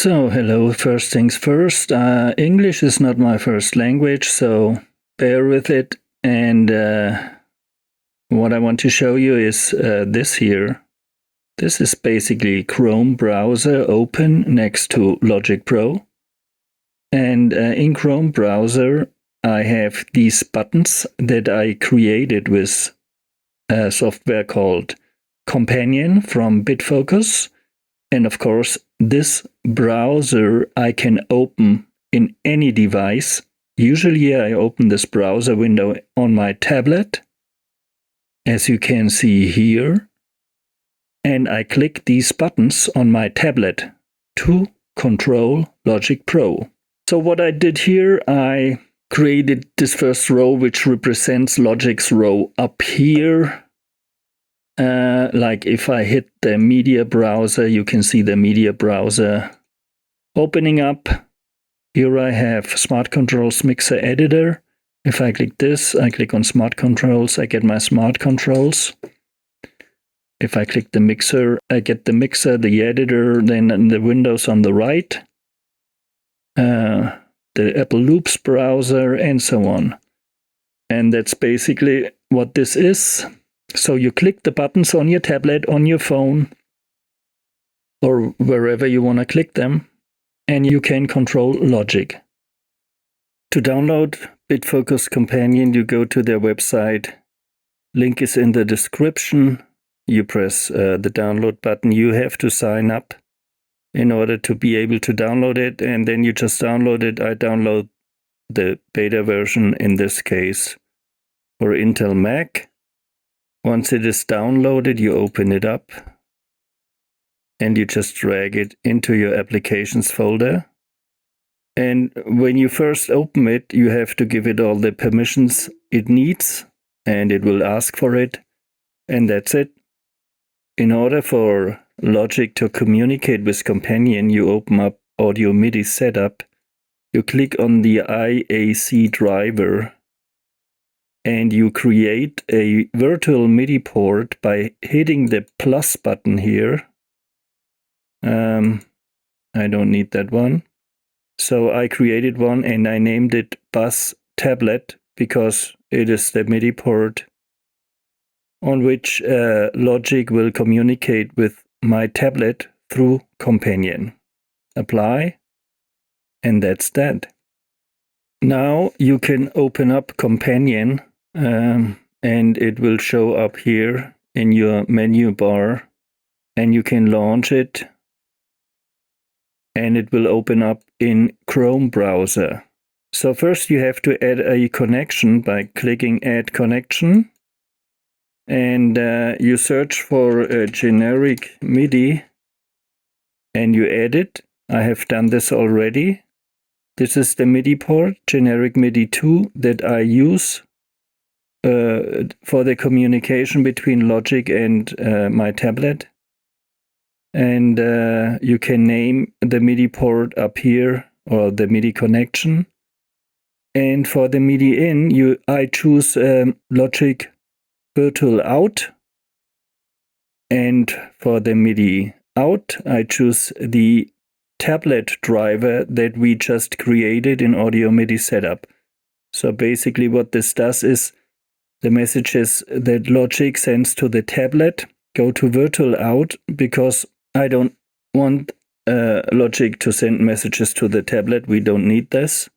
So, hello, first things first. English is not my first language, so bear with it. And what I want to show you is this here. This is basically Chrome browser open next to Logic Pro. And in Chrome browser, I have these buttons that I created with a software called Companion from Bitfocus. And of course, this browser I can open in any device. Usually I open this browser window on my tablet, as you can see here. And I click these buttons on my tablet to control Logic Pro. So what I did here, I created this first row, which represents Logic's row up here. Like if I hit the media browser, you can see the media browser opening up. Here I have Smart Controls Mixer Editor. If I click this, I click on Smart Controls, I get my Smart Controls. If I click the mixer, I get the mixer, the editor, then the windows on the right, the Apple Loops browser, and so on. And that's basically what this is. So you click the buttons on your tablet, on your phone, or wherever you want to click them, and you can control Logic. To download Bitfocus Companion, you go to their website. Link is in the description. You press the download button. You have to sign up in order to be able to download it, and then you just download it. I download the beta version, in this case, for Intel Mac. Once it is downloaded, you open it up and you just drag it into your applications folder. And when you first open it, you have to give it all the permissions it needs, and it will ask for it. And that's it. In order for Logic to communicate with Companion, you open up Audio Midi Setup. You click on the IAC driver, and you create a virtual MIDI port by hitting the plus button here. I don't need that one. So I created one and I named it Bus Tablet because it is the MIDI port on which Logic will communicate with my tablet through Companion. Apply, and that's that. Now you can open up Companion, and it will show up here in your menu bar, and you can launch it, and it will open up in Chrome browser. So first you have to add a connection by clicking Add Connection, and you search for a generic MIDI, and you add it. I have done this already. This is the MIDI port, generic MIDI 2, that I use for the communication between Logic and my tablet. And you can name the MIDI port up here, or the MIDI connection. And for the MIDI in, I choose Logic Virtual Out. And for the MIDI out, I choose the tablet driver that we just created in Audio Midi Setup. So basically what this does is the messages that Logic sends to the tablet go to virtual out, because I don't want Logic to send messages to the tablet. We don't need this.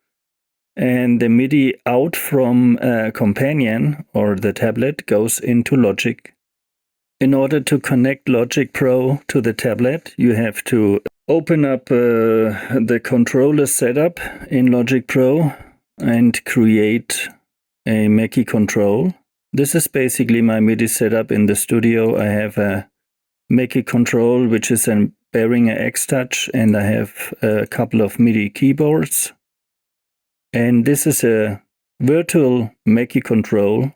And the MIDI out from Companion or the tablet goes into Logic. In order to connect Logic Pro to the tablet, you have to open up the controller setup in Logic Pro and create a Mackie control. This is basically my MIDI setup in the studio. I have a Mackie control, which is a Behringer X-Touch, and I have a couple of MIDI keyboards. And this is a virtual Mackie control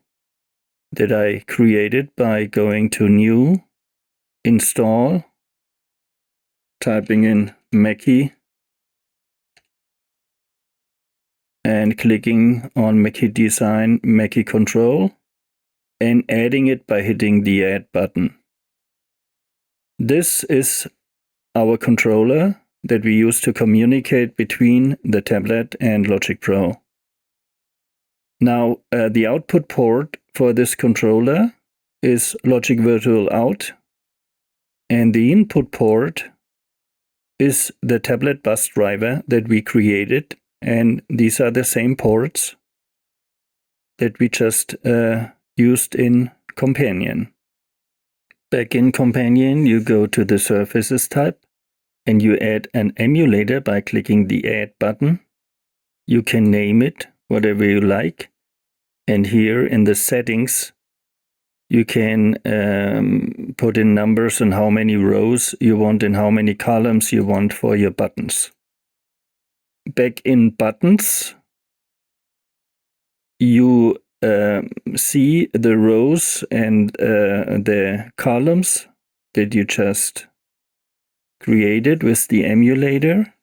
that I created by going to New, Install, typing in Mackie, and clicking on Mackie Design, Mackie Control, and adding it by hitting the Add button. This is our controller that we use to communicate between the tablet and Logic Pro. Now, the output port for this controller is Logic Virtual Out, and the input port is the tablet bus driver that we created, and these are the same ports that we just used in Companion. Back in Companion, you go to the Surfaces tab, and you add an emulator by clicking the Add button. You can name it whatever you like, and here in the settings, you can put in numbers and how many rows you want and how many columns you want for your buttons. Back in Buttons, you see the rows and the columns that you just created with the emulator.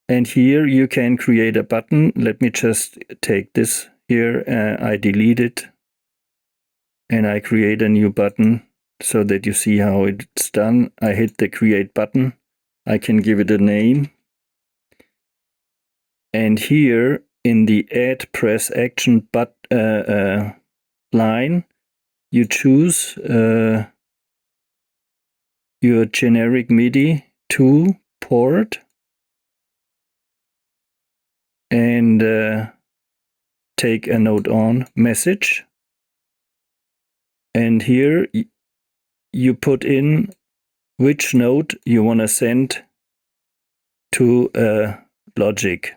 And here you can create a button. Let me just take this here. I delete it. And I create a new button so that you see how it's done. I hit the Create button. I can give it a name. And here in the Add Press Action line, you choose your generic Midi 2 port and take a note on message. And here you put in which node you want to send to Logic.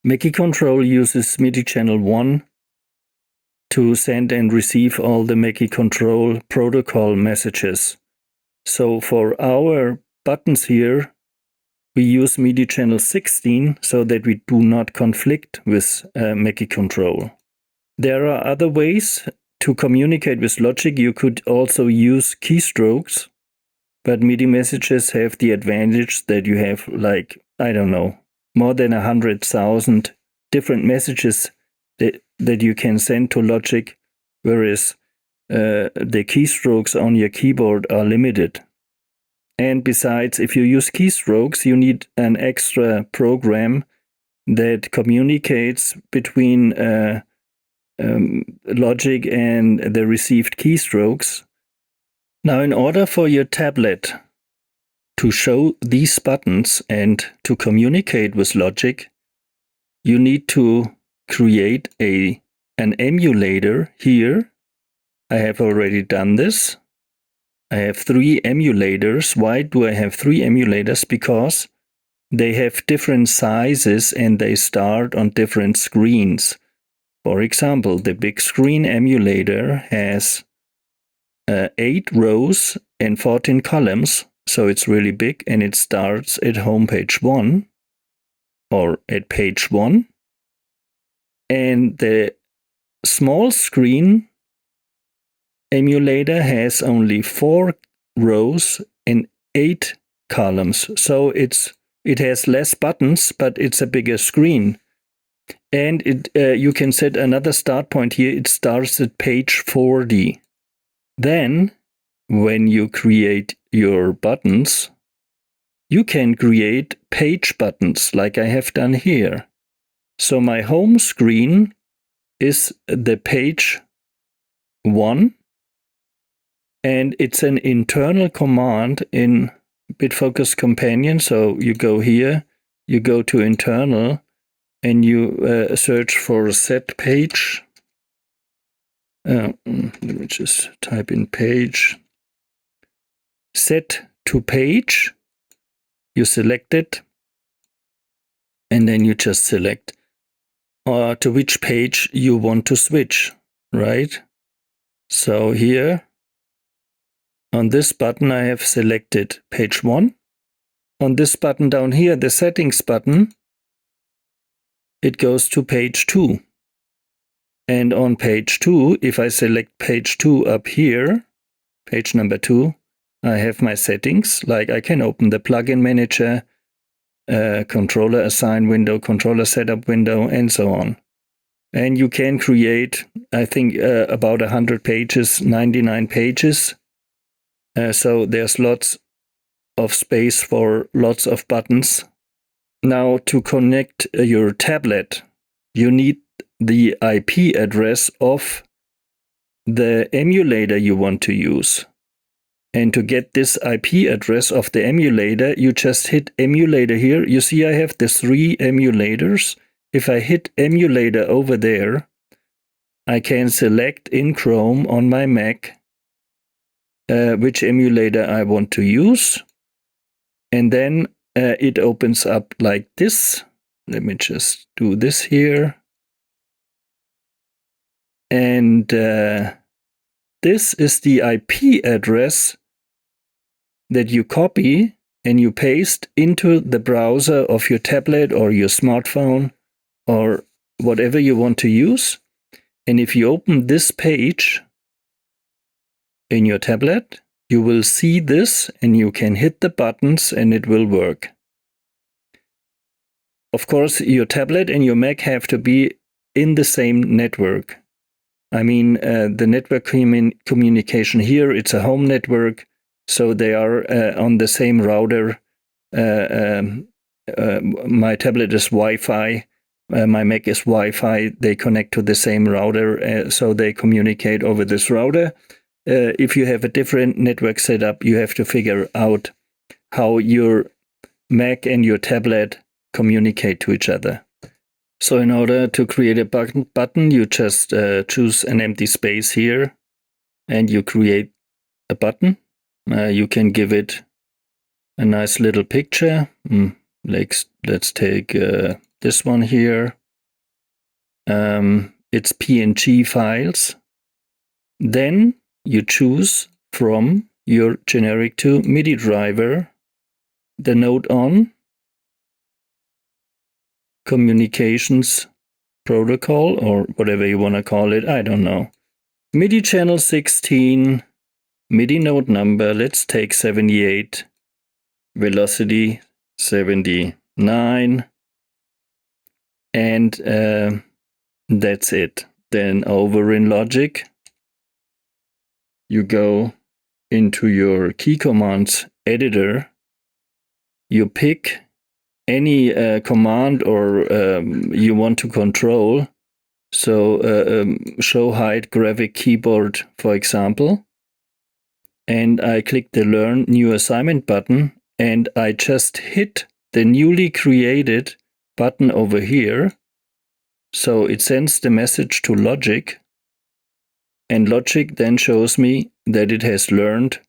Mackie Control uses MIDI channel 1 to send and receive all the Mackie Control protocol messages. So for our buttons here, we use MIDI channel 16 so that we do not conflict with Mackie Control. There are other ways to communicate with Logic. You could also use keystrokes, but MIDI messages have the advantage that you have, like, I don't know, more than 100,000 different messages that you can send to Logic, whereas the keystrokes on your keyboard are limited. And besides, if you use keystrokes, you need an extra program that communicates between Logic and the received keystrokes. Now, in order for your tablet to show these buttons and to communicate with Logic, you need to create an emulator here. I have already done this. I have 3 emulators. Why do I have 3 emulators? Because they have different sizes and they start on different screens. For example, the big screen emulator has 8 rows and 14 columns, so it's really big, and it starts at home page 1 or at page 1. And the small screen emulator has only 4 rows and 8 columns, so it has less buttons, but it's a bigger screen. And you can set another start point here. It starts at page 40. Then, when you create your buttons, you can create page buttons like I have done here. So my home screen is the page 1, and it's an internal command in Bitfocus Companion. So you go here, you go to internal, and you search for set page. Let me just type in page. Set to page. You select it, and then you just select to which page you want to switch, right? So here, on this button, I have selected page 1. On this button down here, the settings button, it goes to page 2. And on page 2, if I select page 2 up here, page number 2, I have my settings, like I can open the plugin manager, controller assign window, controller setup window, and so on. And you can create, I think, about 100 pages, 99 pages. So there's lots of space for lots of buttons. Now, to connect your tablet, you need the IP address of the emulator you want to use. And to get this IP address of the emulator, you just hit emulator here. You see I have the 3 emulators. If I hit emulator over there, I can select in Chrome on my Mac which emulator I want to use. And then it opens up like this. Let me just do this here. And this is the IP address that you copy and you paste into the browser of your tablet or your smartphone or whatever you want to use. And if you open this page in your tablet, you will see this and you can hit the buttons and it will work. Of course, your tablet and your Mac have to be in the same network. I mean, the network communication here, it's a home network, so they are on the same router. My tablet is Wi-Fi, my Mac is Wi-Fi. They connect to the same router, so they communicate over this router. If you have a different network setup, you have to figure out how your Mac and your tablet communicate to each other. So in order to create a button, you just choose an empty space here and you create a button. You can give it a nice little picture. Let's take this one here. It's PNG files. Then you choose from your generic to Midi driver the node on communications protocol or whatever you want to call it. I don't know. Midi channel 16, Midi node number, let's take 78, velocity 79, and that's it. Then over in Logic, you go into your key commands editor, you pick any command or you want to control. So show hide graphic keyboard, for example. And I click the Learn New Assignment button and I just hit the newly created button over here. So it sends the message to Logic. And Logic then shows me that it has learned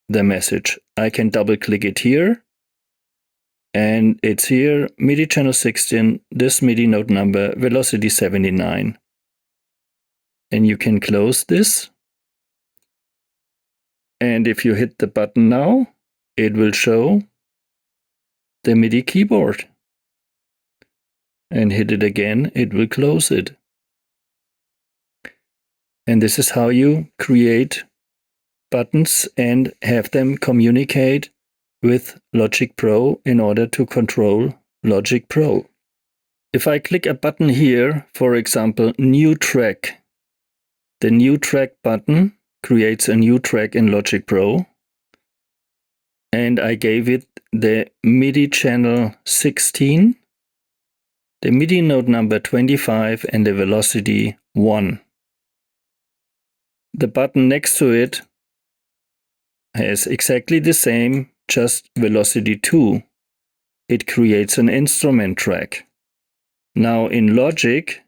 the message. I can double click it here. And it's here, Midi channel 16, this Midi node number, velocity 79. And you can close this. And if you hit the button now, it will show the Midi keyboard. And hit it again, it will close it. And this is how you create buttons and have them communicate with Logic Pro in order to control Logic Pro. If I click a button here, for example, New Track, the New Track button creates a new track in Logic Pro. And I gave it the Midi channel 16, the Midi node number 25, and the velocity 1. The button next to it has exactly the same, just velocity 2. It creates an instrument track. Now in Logic,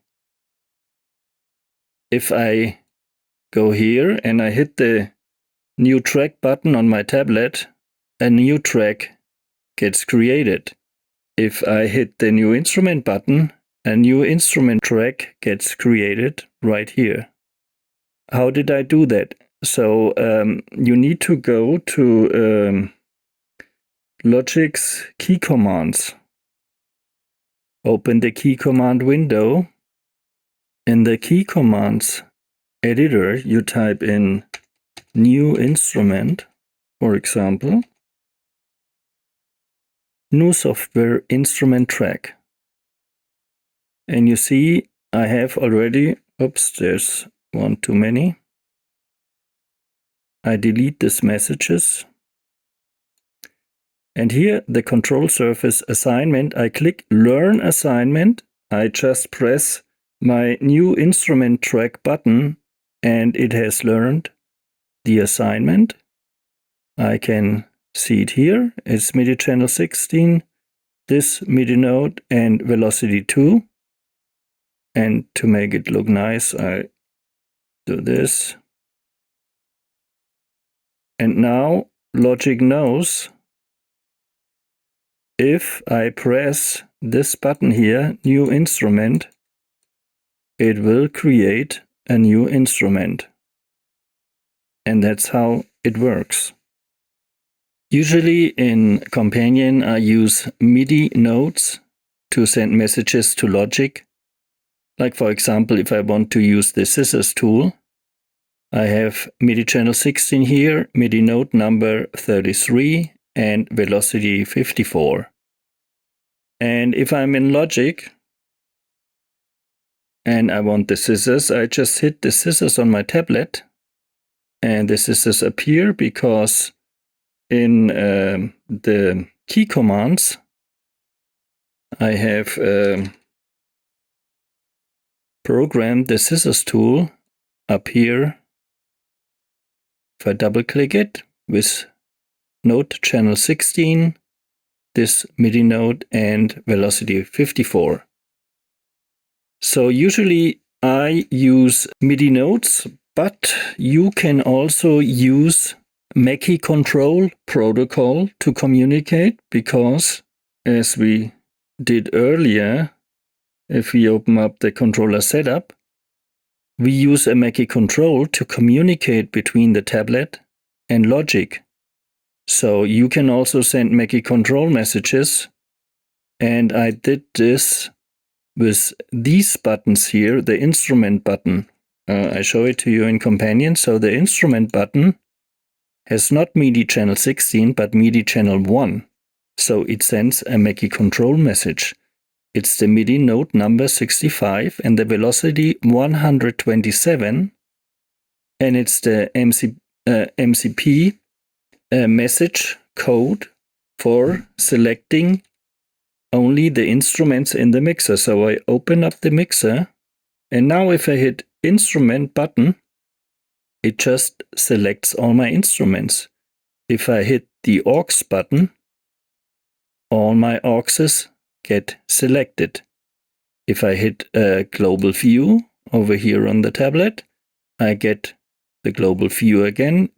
if I go here and I hit the new track button on my tablet, a new track gets created. If I hit the new instrument button, a new instrument track gets created right here. How did I do that? So you need to go to Logic's key commands. Open the key command window. In the key commands editor, you type in new instrument, for example, new software instrument track. And you see I have already, oops, there's one too many. I delete these messages. And here, the control surface assignment, I click Learn Assignment. I just press my new instrument track button and it has learned the assignment. I can see it here. It's MIDI channel 16, this MIDI note and velocity 2. And to make it look nice, I do this. And now Logic knows if I press this button here, New Instrument, it will create a new instrument. And that's how it works. Usually in Companion, I use MIDI notes to send messages to Logic. Like for example, if I want to use the scissors tool, I have MIDI channel 16 here, MIDI note number 33 and velocity 54. And if I'm in Logic and I want the scissors, I just hit the scissors on my tablet and the scissors appear because in the key commands I have programmed the scissors tool up here. If I double click it with note channel 16, this MIDI note and velocity 54. So usually I use MIDI notes, but you can also use Mackie control protocol to communicate, because as we did earlier, if we open up the controller setup, we use a Mackie control to communicate between the tablet and Logic. So you can also send Mackie control messages, and I did this with these buttons here, the instrument button. I show it to you in Companion. So the instrument button has not MIDI channel 16, but MIDI channel 1. So it sends a Mackie control message. It's the MIDI note number 65 and the velocity 127. And it's the MCP message code for selecting only the instruments in the mixer. So I open up the mixer, and now if I hit instrument button, it just selects all my instruments. If I hit the aux button, all my auxes get selected. If I hit global view over here on the tablet, I get the global view again.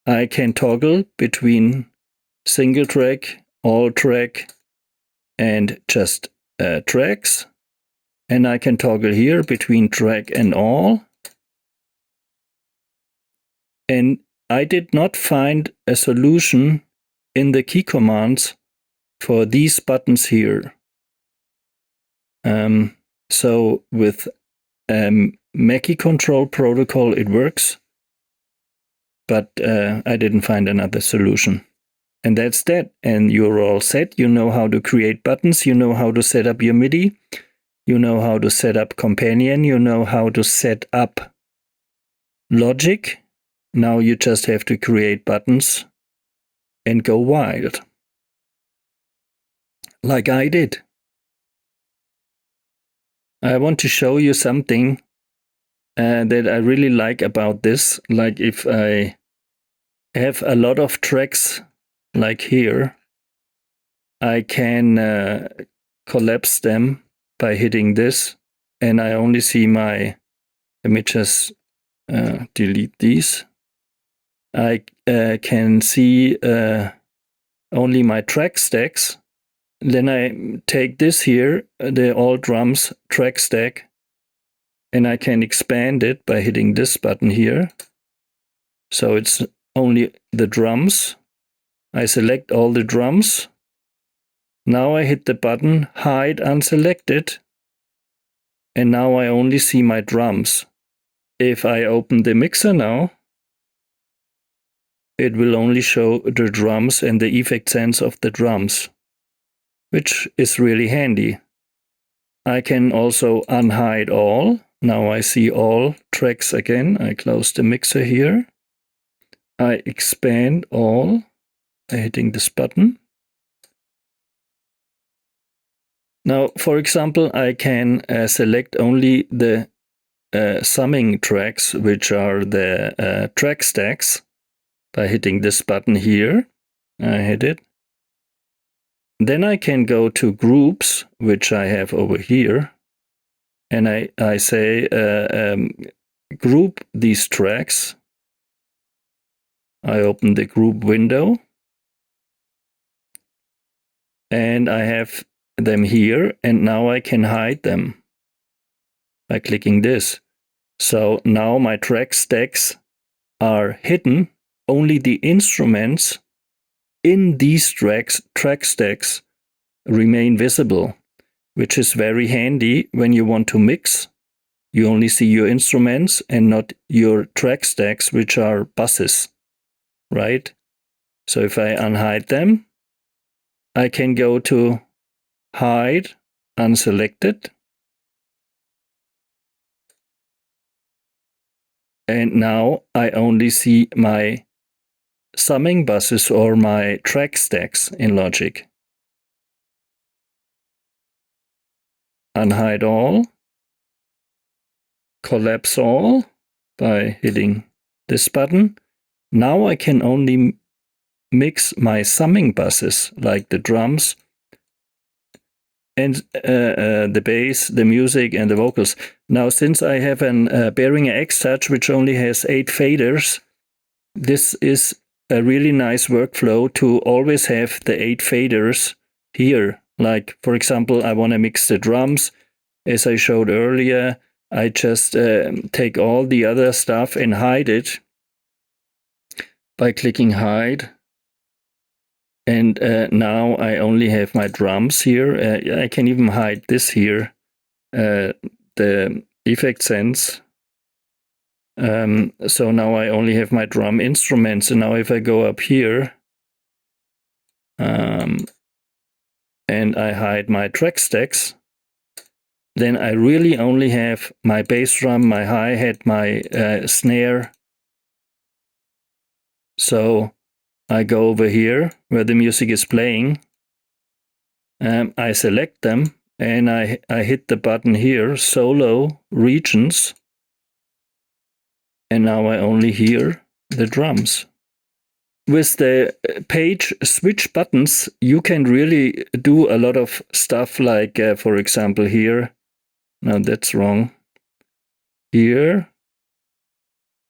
I can toggle between single track, all track, and just tracks. And I can toggle here between track and all. And I did not find a solution in the key commands for these buttons here. So with Mackie control protocol, it works, but I didn't find another solution. And that's that. And you're all set. You know how to create buttons. You know how to set up your MIDI. You know how to set up Companion. You know how to set up Logic. Now you just have to create buttons and go wild. Like I did. I want to show you something that I really like about this. Like if I have a lot of tracks like here, I can collapse them by hitting this, and I only see my, let me just delete these. I can see only my track stacks. Then I take this here, the all drums track stack, and I can expand it by hitting this button here. So it's only the drums. I select all the drums. Now I hit the button hide unselected, and now I only see my drums. If I open the mixer now, it will only show the drums and the effect sense of the drums, which is really handy. I can also unhide all. Now I see all tracks again. I close the mixer here. I expand all by hitting this button. Now, for example, I can select only the summing tracks, which are the track stacks, by hitting this button here. I hit it. Then I can go to groups, which I have over here, and I say group these tracks. I open the group window, and I have them here, and now I can hide them by clicking this. So now my track stacks are hidden. Only the instruments in these track stacks remain visible, which is very handy when you want to mix. You only see your instruments and not your track stacks, which are buses, right? So if I unhide them, I can go to hide unselected. And now I only see my summing buses or my track stacks in Logic. Unhide all. Collapse all by hitting this button. Now I can only mix my summing buses, like the drums and the bass, the music, and the vocals. Now, since I have an Behringer X-Touch, which only has 8 faders, this is a really nice workflow to always have the 8 faders here. Like, for example, I want to mix the drums. As I showed earlier, I just take all the other stuff and hide it by clicking hide. And now I only have my drums here. I can even hide this here, the effect sense. So now I only have my drum instruments. And now if I go up here and I hide my track stacks, then I really only have my bass drum, my hi-hat, my snare. So I go over here where the music is playing. I select them and I hit the button here, solo regions. And now I only hear the drums. With the page switch buttons, you can really do a lot of stuff like, for example, here. No, that's wrong. Here,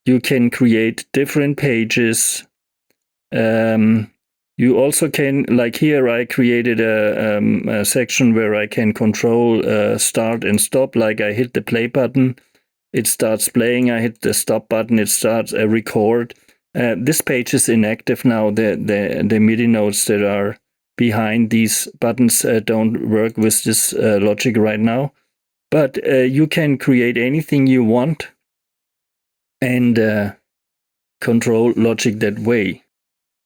you can create different pages. You also can, like here, I created a section where I can control start and stop. Like I hit the play button, it starts playing. I hit the stop button, it starts a record. This page is inactive now. The MIDI notes that are behind these buttons don't work with this logic right now. But you can create anything you want and control logic that way.